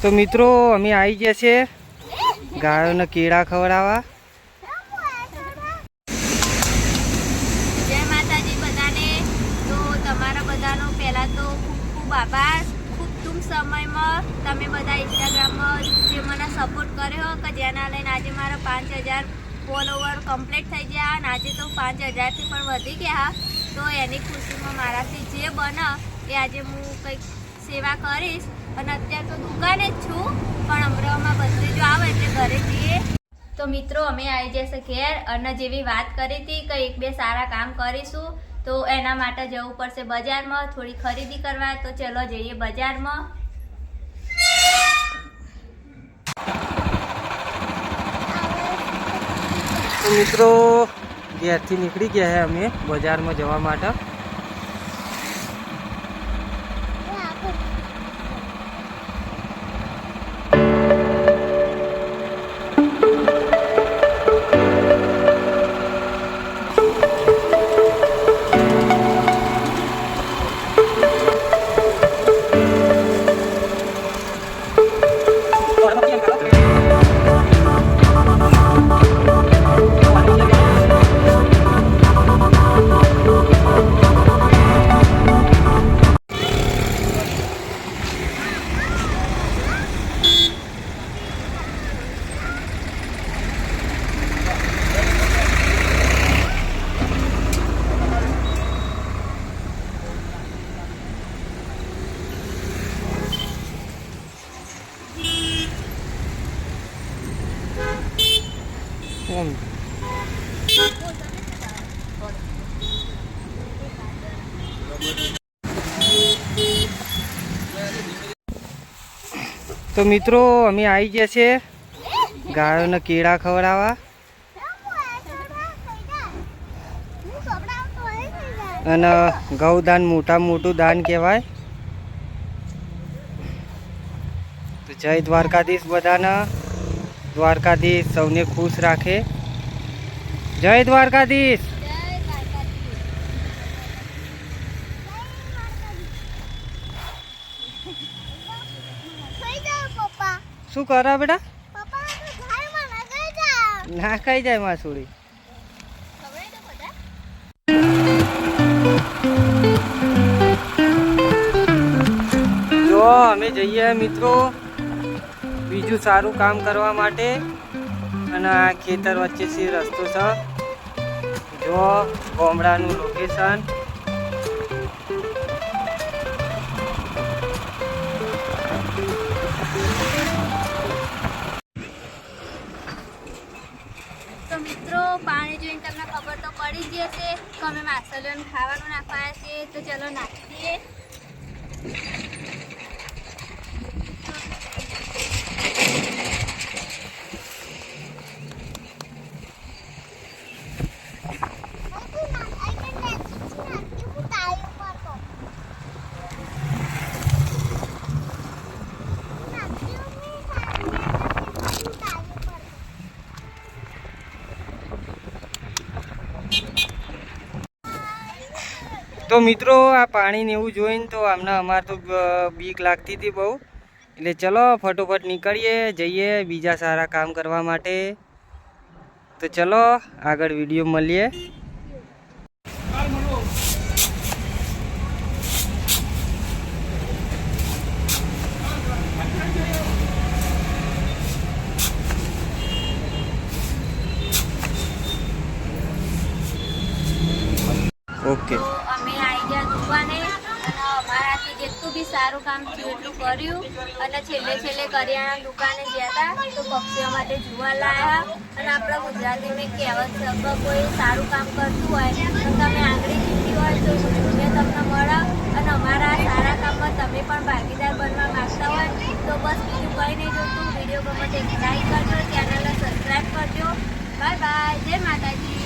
તો મિત્રો અમે આવી ગયા છે ગાયોને કેળા ખવડાવવા. જય માતાજી બધાને. તો તમારા બધાનો પહેલા તો ખૂબ ખૂબ આભાર. ખૂબ ટૂંક સમયમાં તમે બધા ઇન્સ્ટાગ્રામમાં જે મને સપોર્ટ કર્યો કે જેના લઈને આજે મારા 5000 ફોલોવર કમ્પ્લીટ થઈ ગયા અને આજે તો 5000થી પણ વધી ગયા. તો એની ખુશીમાં મારાથી જે બને એ આજે હું કંઈક સેવા કરીશ. અને અત્યારે તો દુકાને જ છું, પણ અમરાવમાં બધે જો આવે એટલે ઘરે જઈએ. તો મિત્રો અમે આવી જશે ઘેર અને જેવી વાત કરી હતી કે એક બે સારા કામ કરીશું, તો એના માટે જવું પડશે બજારમાં થોડી ખરીદી કરવા. તો ચલો જઈએ બજારમાં. તો મિત્રો ઘેરથી નીકળી ગયા છે અમે બજારમાં જવા માટે. તો મિત્રો અમે આવી ગયા છે ગાયોને કેળા ખવડાવવા. અને ગૌદાન મોટું દાન કહેવાય. તો જય દ્વારકાધીશ બધાને. દ્વારકાધીશ સૌને ખુશ રાખે. જય દ્વારકાધીશ. શું કરો બેટા? ના ખાઈ જાય માસુડી. જો અમે જઈએ મિત્રો બીજું સારું કામ કરવા માટે. અને આ ખેતર વચ્ચેથી રસ્તો છે. જો ગામડાનું લોકેશન. તો મિત્રો પાણી જોઈને તમને ખબર તો પડી જ હશે કે અમે માછલીઓને ખાવાનું નાખવાના છીએ. તો ચલો નાખી દઈએ. તો મિત્રો આ પાણી ને એવું જોઈને તો અમારે તો બીક લાગતી હતી બહુ. એટલે ચલો ફટોફટ નીકળીએ, જઈએ બીજા સારા કામ કરવા માટે. તો ચલો આગળ વિડીયો મળીએ. ઓકે. અમે આવી ગયા દુકાને અને અમારાથી જેટલું બી સારું કામ થયું એટલું કર્યું. અને છેલ્લે કરિયાણા દુકાને ગયા હતા તો પક્ષીઓ માટે જોવા લાયા. અને આપણા ગુજરાતીમાં કહેવત છે કે કોઈ સારું કામ કરતું હોય તો તમે આંગળી ચીંધી હોય તો પુણ્ય તમને મળે. અને અમારા સારા કામમાં તમે પણ ભાગીદાર બનવા માંગતા હોય તો બસ બીજું કંઈ નહીં જોતું. વિડીયો ગમે તે લાઈક કરજો, ચેનલને સબસ્ક્રાઈબ કરજો. Bye bye. જય માતાજી.